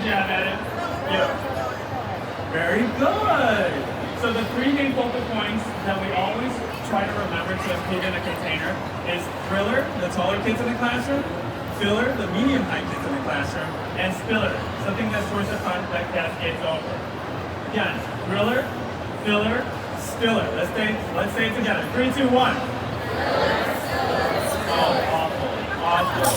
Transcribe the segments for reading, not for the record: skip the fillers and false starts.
jab at it. Yeah. Very good. So the three main focal points that we always try to remember to include in a container is thriller, the taller kids in the classroom, filler, the medium-height kids in the classroom, and spiller, something that's towards the front that cascades over. Again, thriller, filler, spiller. Let's say it together. 3, 2, 1. Oh, awful.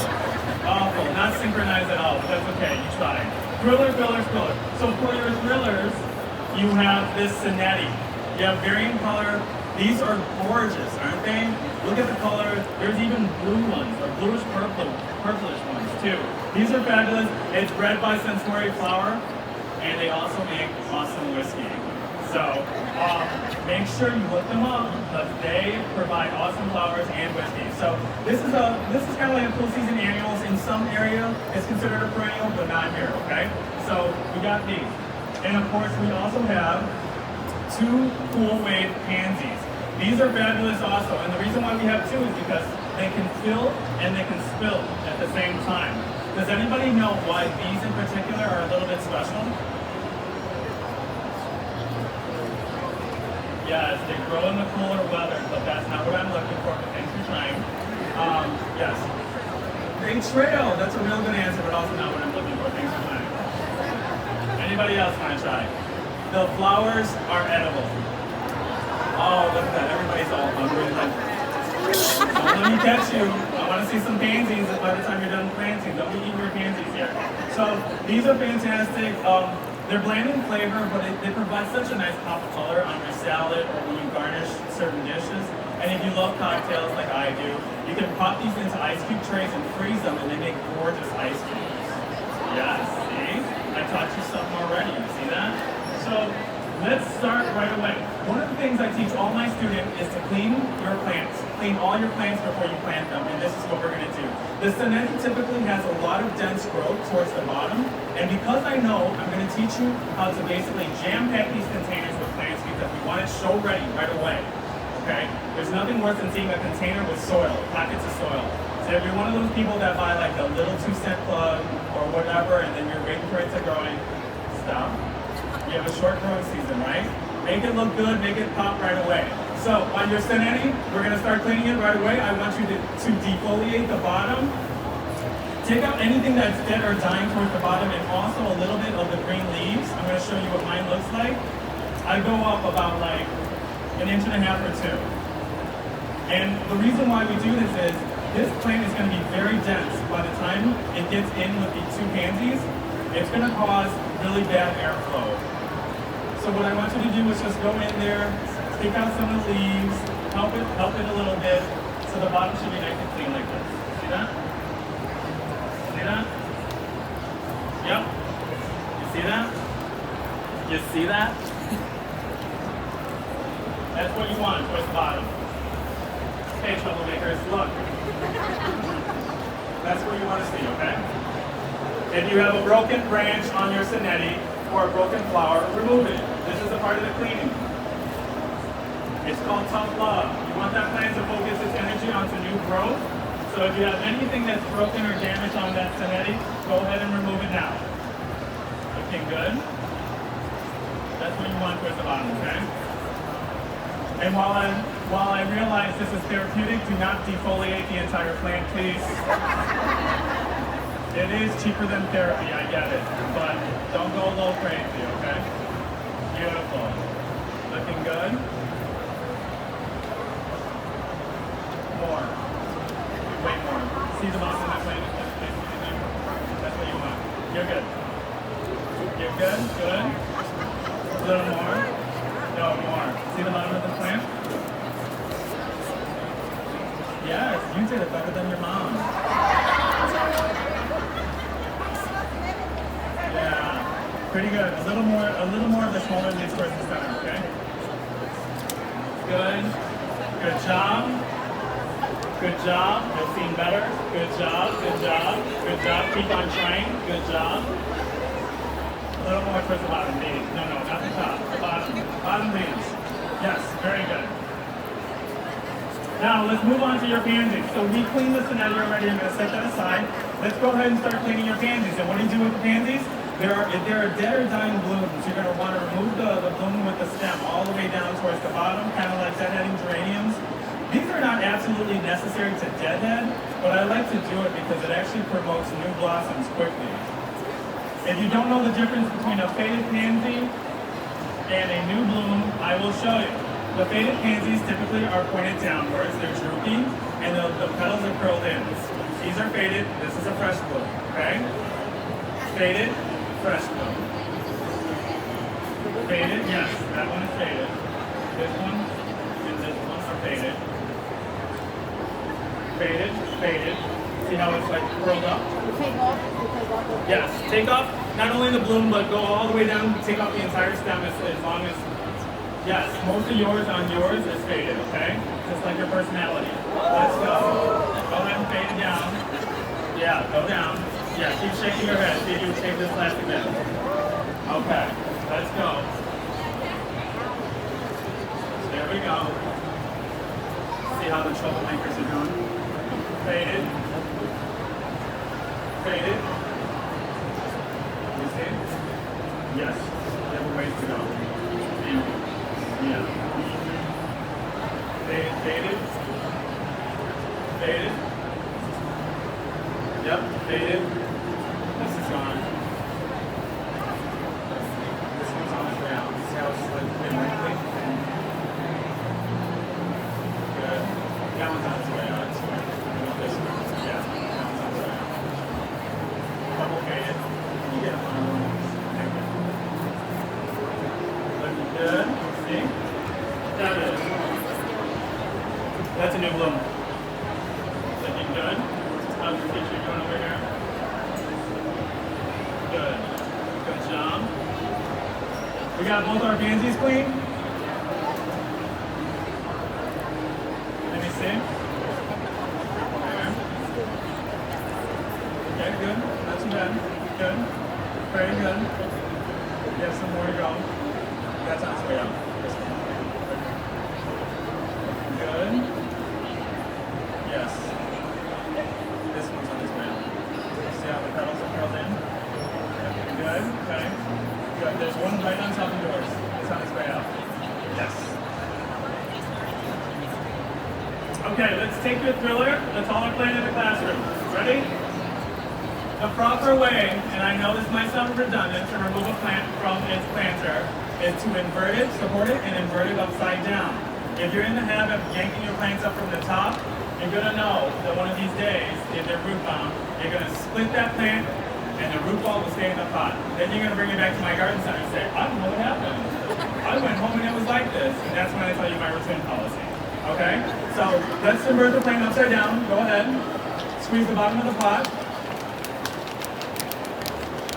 Not synchronized at all, but that's okay. You tried. Thriller, filler, spiller. So for your thrillers, you have this Senetti. You have varying color. These are gorgeous, aren't they? Look at the color. There's even blue ones, or bluish purplish ones too. These are fabulous. It's bred by Centauri flower, and they also make awesome whiskey. So make sure you look them up because they provide awesome flowers and whiskey. So this is kind of like a cool season annuals. In some area, it's considered a perennial, but not here. Okay. So we got these. And of course, we also have 2 Cool Wave pansies. These are fabulous also, and the reason why we have 2 is because they can fill and they can spill at the same time. Does anybody know why these in particular are a little bit special? Yes, they grow in the cooler weather, but that's not what I'm looking for, but thanks for trying. Yes. They trail, that's a real good answer, but also not what I'm looking for, thanks for trying. Anybody else want to try? The flowers are edible. Oh, look at that. Everybody's all hungry. Like, don't let me catch you. I want to see some pansies by the time you're done with pansies. Don't be eating your pansies here. So these are fantastic. They're bland in flavor, but they provide such a nice pop of color on your salad or when you garnish certain dishes. And if you love cocktails like I do, you can pop these into ice cube trays and freeze them, and they make gorgeous ice cubes. Yes, see? I taught you something already, you see that? So let's start right away. One of the things I teach all my students is to clean your plants. Clean all your plants before you plant them, and this is what we're gonna do. The Senetti typically has a lot of dense growth towards the bottom, and because I know, I'm gonna teach you how to basically jam-pack these containers with plants because we want it show ready right away, okay? There's nothing worse than seeing a container with soil, pockets of soil. So if you're one of those people that buy like a little 2-cent plug or whatever, and then you're waiting for it to grow, stop. You have a short growing season, right? Make it look good, make it pop right away. So on your Senetti, we're gonna start cleaning it right away. I want you to defoliate the bottom. Take out anything that's dead or dying towards the bottom, and also a little bit of the green leaves. I'm gonna show you what mine looks like. I go up about like 1.5 inches or 2. And the reason why we do this is, this plant is going to be very dense. By the time it gets in with the 2 pansies, it's going to cause really bad airflow. So what I want you to do is just go in there, take out some of the leaves, help it a little bit, so the bottom should be nice and clean like this. See that? See that? Yep. You see that? You see that? That's what you want towards the bottom. Okay, troublemakers, look. That's what you want to see, okay? If you have a broken branch on your Senetti or a broken flower, remove it. This is a part of the cleaning. It's called tough love. You want that plant to focus its energy onto new growth. So if you have anything that's broken or damaged on that Senetti, go ahead and remove it now. Looking good. That's what you want towards the bottom, okay? And while I realize this is therapeutic, do not defoliate the entire plant, please. It is cheaper than therapy, I get it, but don't go a little crazy, okay? Beautiful. Looking good? More. Way more. See the bottom of that plant? That's what you want. You're good. You're good? Good? A little more? No, more. See the bottom of the plant? Yes, you did it better than your mom. Yeah, pretty good. A little more of the smaller leaves towards the center, okay? Good. Good job. Good job. You'll seem better. Good job. Good job. Good job. Keep on trying. Good job. A little more towards the bottom, maybe. No, not the top. The bottom. Bottom leaves. Yes, very good. Now, let's move on to your pansies. So we cleaned the Senetti already. I'm going to set that aside. Let's go ahead and start cleaning your pansies. And what do you do with the pansies? If there are dead or dying blooms, you're going to want to remove the bloom with the stem all the way down towards the bottom, kind of like deadheading geraniums. These are not absolutely necessary to deadhead, but I like to do it because it actually promotes new blossoms quickly. If you don't know the difference between a faded pansy and a new bloom, I will show you. The faded pansies typically are pointed downwards, they're droopy, and the petals are curled in. These are faded, this is a fresh bloom, okay? Faded, fresh bloom. Faded, yes, that one is faded. This one and this one are faded. Faded, faded. See how it's like curled up? You take off, Yes, take off not only the bloom, but go all the way down, take off the entire stem as long as, yes, most of yours on yours is faded, okay? Just like your personality. Let's go. Go ahead and fade it down. Yeah, go down. Yeah, keep shaking your head. See if you take this last again. Okay, let's go. There we go. See how the troublemakers are doing? Faded. Faded. You see? Yes. You have a ways to go. Yeah. Faded. Faded. Faded. Yep. Faded. This is gone. This one's on its way out. See how it's like been wrinkly? Good. That one's on its way out. It's fine. This one. Yeah. That one's on its way out. Double faded. You get one. Looking good. See? That is. That's a new bloom. Looking good. How's your teacher doing over here? Good. Good job. We got both our pansies clean. Let me see. Okay, good. Not too bad. Good. Very good. You have some more to go. That's on its way out. Good. Yes. This one's on its way out. See how the petals are curled in? Good. Okay. Good. There's one right on top of yours. It's on its way out. Yes. Okay, let's take your thriller, the taller plant in the classroom. Ready? The proper way, and I know this might sound redundant, to remove a plant from its planter is to invert it, support it, and invert it upside down. If you're in the habit of yanking your plants up from the top, you're gonna know that one of these days, if they're root bound, you're gonna split that plant and the root ball will stay in the pot. Then you're gonna bring it back to my garden center and say, I don't know what happened. I went home and it was like this. And that's when I tell you my return policy. Okay? So let's invert the plant upside down. Go ahead. Squeeze the bottom of the pot.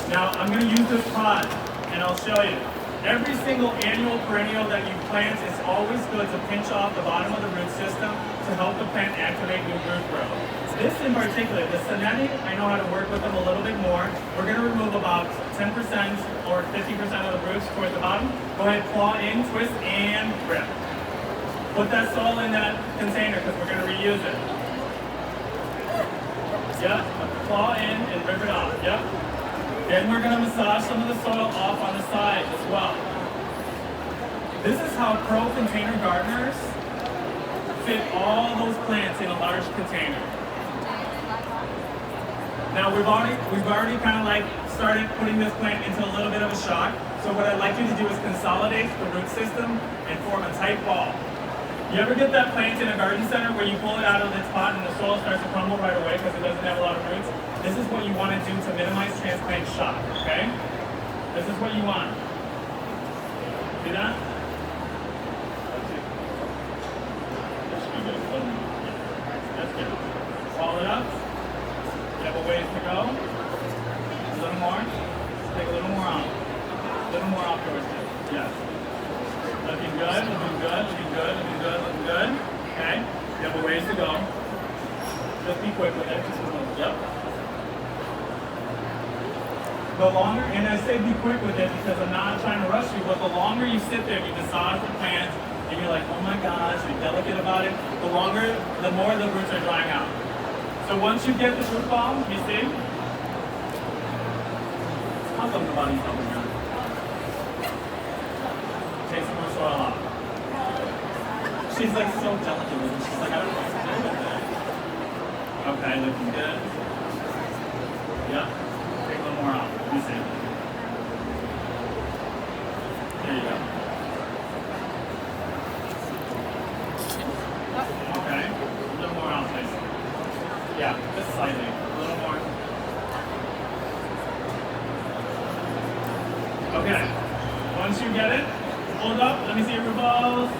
Now I'm gonna use this pot and I'll show you. Every single annual perennial that you plant, it's always good to pinch off the bottom of the root system to help the plant activate new root growth. This in particular, the Senetti, I know how to work with them a little bit more. We're going to remove about 10% or 50% of the roots towards the bottom. Go ahead, claw in, twist, and rip. Put that soil in that container because we're going to reuse it. Yep, claw in and rip it off. Yep. Then we're going to massage some of the soil off on the side as well. This is how pro container gardeners fit all those plants in a large container. Now we've already kind of like started putting this plant into a little bit of a shock. So what I'd like you to do is consolidate the root system and form a tight ball. You ever get that plant in a garden center where you pull it out of its pot and the soil starts to crumble right away because it doesn't have a lot of roots? This is what you want to do to minimize transplant shock, okay? This is what you want. See that? That's good. Ball it up. You have a ways to go. A little more. Take a little more off. A little more off towards it. Yes. Looking good, looking good, looking good, looking good, looking good. Okay. You have a ways to go. Just be quick with it. Yep. The longer, and I say be quick with it because I'm not trying to rush you, but the longer you sit there, you massage the plant, and you're like, oh my gosh, you're delicate about it, the more the roots are drying out. So once you get the root ball, you see? How's from the body up again. Take some more soil off. She's like so delicate with it. She's like, I don't know what to do with it. Okay, looking good. Yep. Take a little more out. Let me see. There you go. Okay. A little more out, please. Yeah, just slightly. A little more. Okay. Once you get it, hold up. Let me see your balls.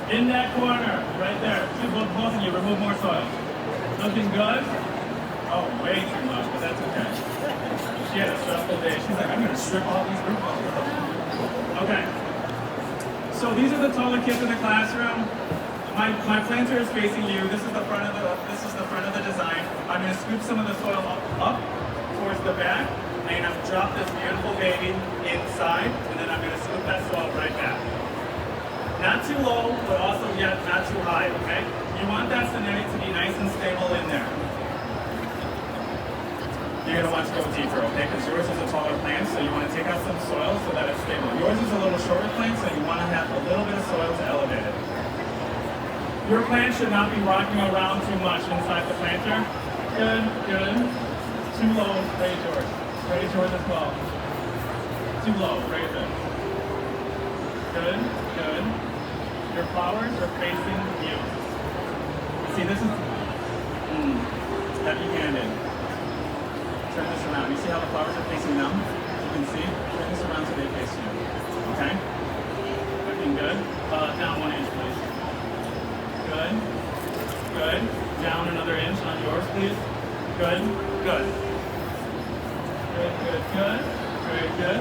In that corner, right there. Both of you, remove more soil. Looking good? Oh, way too much, but that's okay. She had a stressful day. She's like, I'm going to strip all these root balls. Okay. So these are the taller kids in the classroom. My planter is facing you. This is the front of the design. I'm going to scoop some of the soil up towards the back, and I'm going to drop this beautiful baby inside, and then I'm going to scoop that soil right back. Not too low, but also yet not too high, okay? You want that Senetti to be nice and stable in there. You're gonna want to go deeper, okay? Because yours is a taller plant, so you want to take out some soil so that it's stable. Yours is a little shorter plant, so you want to have a little bit of soil to elevate it. Your plant should not be rocking around too much inside the planter. Good, good. Too low, raise yours. Raise yours as well. Too low, raise it. Good, good. Your flowers are facing you. See, this is heavy-handed. Turn this around. You see how the flowers are facing them? You can see. Turn this around so they face you. Okay? Looking good. Down 1 inch, please. Good. Good. Down another inch on yours, please. Good. Good. Good, good, good. Very good.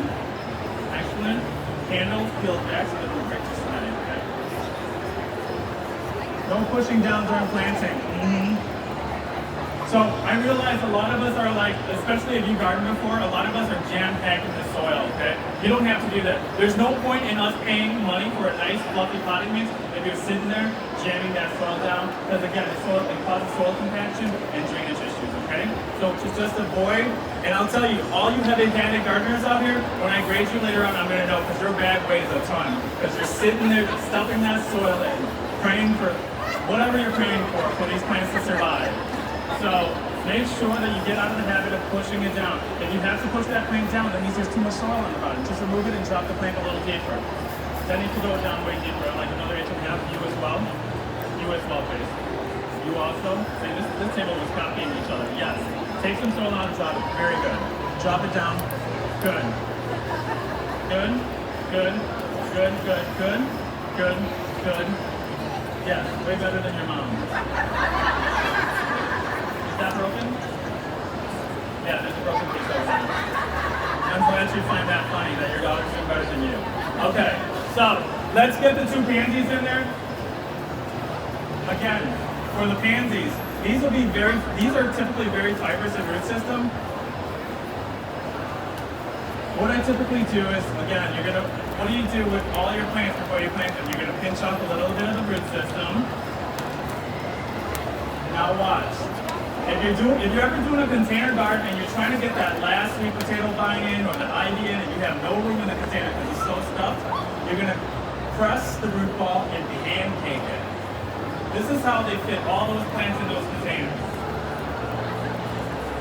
Excellent. Handles peeled back so that it will break just right, okay? No pushing down during planting. So I realize a lot of us are like, especially if you garden before, a lot of us are jam-packed in the soil, okay? You don't have to do that. There's no point in us paying money for a nice fluffy potting mix if you're sitting there jamming that soil down, because again, it causes soil compaction and drainage issues, okay? So just avoid, and I'll tell you, all you heavy-handed gardeners out here, when I grade you later on, I'm gonna know, because your bag weighs a ton, because you're sitting there stuffing that soil in, praying for whatever you're praying for these plants to survive. So make sure that you get out of the habit of pushing it down. If you have to push that plant down, that means there's too much soil on the bottom. Just remove it and drop the plant a little deeper. Then you can go down way deeper, like another inch and a half. You as well. You as well, please. You also. See, this table was copying each other. Yes. Take some soil out and drop it. Very good. Drop it down. Good. Good. Good. Good. Good. Good. Good. Good. Yes. Way better than your mom. Is that broken? Yeah, there's a broken piece over there. I'm glad you find that funny that your daughter's doing better than you. Okay, so let's get the 2 pansies in there. Again, for the pansies, these are typically very fibrous in root system. What I typically do is, again, what do you do with all your plants before you plant them? You're gonna pinch off a little bit of the root system. Now watch. If you're ever doing a container garden and you're trying to get that last sweet potato vine in or the ivy in and you have no room in the container because it's so stuffed, you're going to press the root ball and pancake it. This is how they fit all those plants in those containers.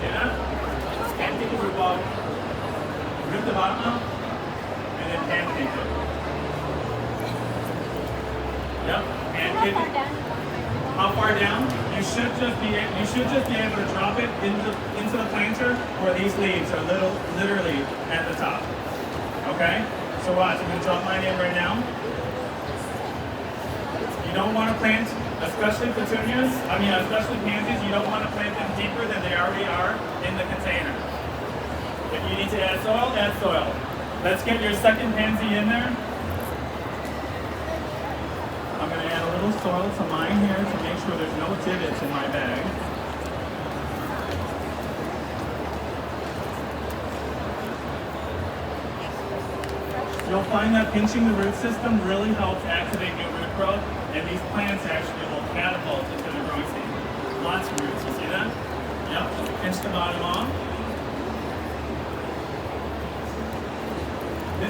See that? Pancake the root ball, rip the bottom out, and then pancake it. Yep, pancake it. How far down? You should just be able to drop it into the planter where these leaves are literally at the top. Okay? So watch, I'm going to drop mine in right now. You don't want to plant, especially petunias, especially pansies, you don't want to plant them deeper than they already are in the container. If you need to add soil, add soil. Let's get your second pansy in there. I'm going to add a little soil to mine here to make sure there's no divots in my bag. You'll find that pinching the root system really helps activate new root growth, and these plants actually will catapult into the growing stage. Lots of roots, you see that? Yep, pinch the bottom off.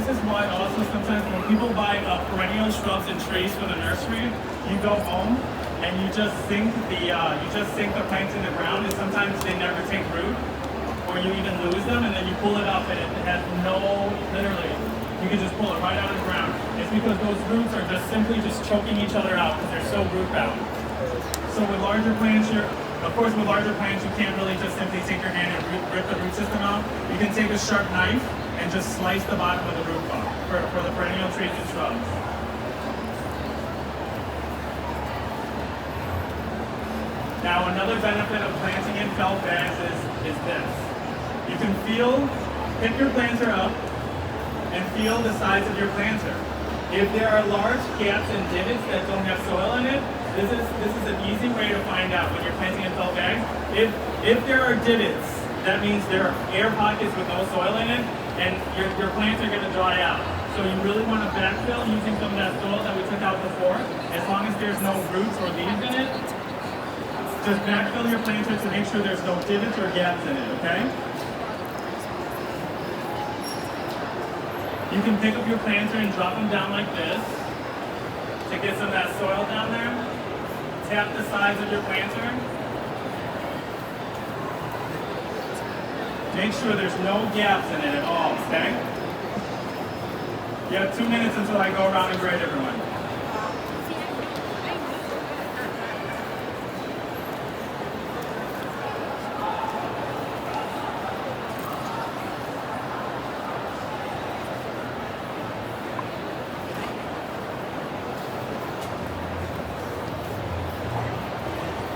is why also sometimes when people buy perennial shrubs and trees for the nursery, you go home and you just sink the plants in the ground, and sometimes they never take root, or you even lose them, and then you pull it up and it has literally, you can just pull it right out of the ground. It's because those roots are just simply just choking each other out because they're so root bound. So with larger plants, of course with larger plants you can't really just simply take your hand and rip the root system out. You can take a sharp knife and just slice the bottom of the root off for the perennial trees and shrubs. Now another benefit of planting in felt bags is this. You can pick your planter up and feel the size of your planter. If there are large gaps and divots that don't have soil in it, this is an easy way to find out when you're planting in felt bags. If there are divots, that means there are air pockets with no soil in it, and your plants are going to dry out. So you really want to backfill using some of that soil that we took out before. As long as there's no roots or leaves in it, just backfill your planter to make sure there's no divots or gaps in it, okay? You can pick up your planter and drop them down like this to get some of that soil down there. Tap the sides of your planter. Make sure there's no gaps in it at all, okay? You have 2 minutes until I go around and grade everyone.